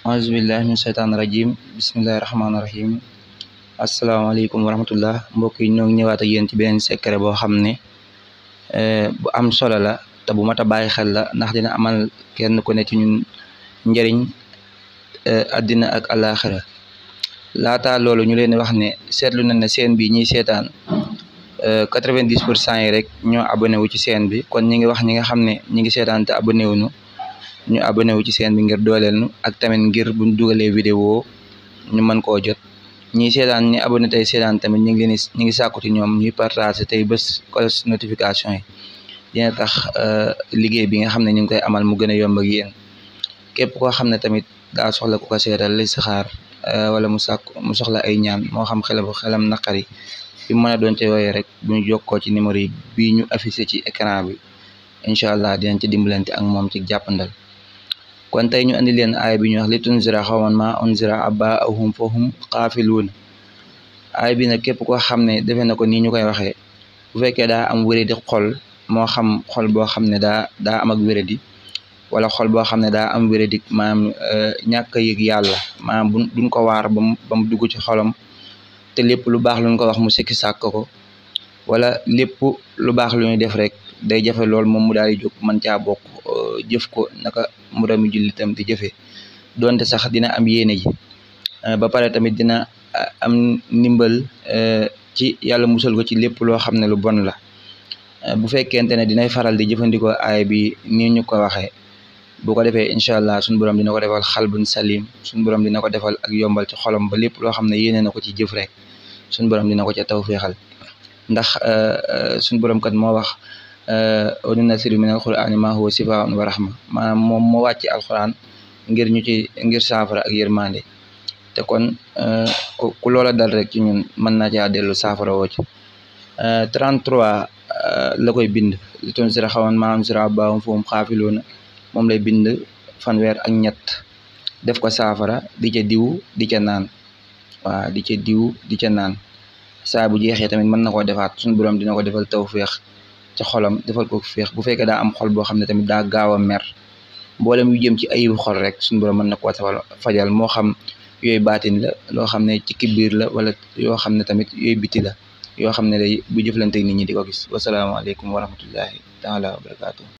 auzubillahi min sheytaani rajim bismillahi rahmaani rahim asalaamaaleykum wa rahmatullah mbokk yi ñoo ngi ñëwaat ak yéen ci beneen secret boo xam ne bu am solo la te bu mat a bàyyi xel la ndax dina amal kenn ku ne ci ñun njëriñ addina ak alaxira laata loolu ñu leen wax ne seetlu nañ ne chaîne bi ñiy seetaan 90% yi rek ñoo abonné wu ci chaîne bi kon ñi ngi wax ñi nga xam ne ñi ngi seetaan te abonné wuñu ñu abonné wu ci chaîne bi ngir dooleel nu ak tamit ngir buñ dugalee vidéo ñu mën koo jot ñi seetaan ñi abonné tey seetaan tamit ñu ngi sàkku ci ñoom ñuy partager tey bés cloche notification yi dina tax liggéey bi nga xam ne ñu ngi koy amal mu gën a yomb ak yéen képp koo xam ne tamit daa soxla ku ko seetal lay saxaar wala mu soxla ay ñaan moo xam xelam naqari fi mu mën a doon ca yooyee rek bu ñu jokkoo ci numéro yi bii ñu affiché ci écran bi incha allah dinañ ci dimbalante ak moom ci jàppandal kon tey ñu andi leen aay bi ñu wax li tunzira xawman ma unzira abaahum fahum xaafiluun aay bi nag képp koo xam ne defe na ko nii ñu koy waxee bu fekkee daa am wéradi xol moo xam xol boo xam ne daa am ak wéradi wala xol boo xam ne daa am wéradi maanaam ñàkk a yëg yàlla maanaam duñ ko waar ba mu dugg ci xolam te lépp lu baax luñ ko wax mu sikki sàkk ko wala lépp lu baax lu ñuy def rek day jafe lool moom mu daal di jóg mën caa bokk jëf ko naka murami jullitam di jëfe donte sax dina am yéene ji ba pare tamit dina am ndimbal ci yàlla musal ko ci lépp loo xam ne lu bon la bu fekkente ne dinay faral di jëfandikoo aay bi ni ñu ko waxee bu ko defee incha allah suñu borom dina ko defal xalbun salim suñu borom dina ko defal ak yombal ci xolam ba lépp loo xam ne yéene na ko ci jëf rek suñu borom dina ko ca tawféexal ndax suñu borom kat moo wax wa nunazzilu min alqur'ani ma huwa shifaa'un wa rahma maanaam moom moo wàcc alquran ngir saafara ak yërmande te kon ku loola dal rek ci ñun mën naa caa dellu saafara woo ci 33 la koy bind li tunzira xawman ma unzira abaahum fahum xaafiluun moom lay bind fanweer ak ñett def ko saafara di ca diw di ca naan waaw di ca diw di ca naan saa bu jeexee tamit mën na koo defaat suñu borom dina ko defal tawféex ci xolam defal ko féex bu fekkee daa am xol boo xam ne tamit daa gaaw a mer mboolem yu jëm ci ayibu xol rek suñu borom mën na koo fajal moo xam yooyu baatin la loo xam ne ci biir la wala yoo xam ne tamit yooyu biti la yoo xam ne day bu jëflante nit ñi di ko gis wasalaamaaleykum wa rahmatullahi taala wa barakaatu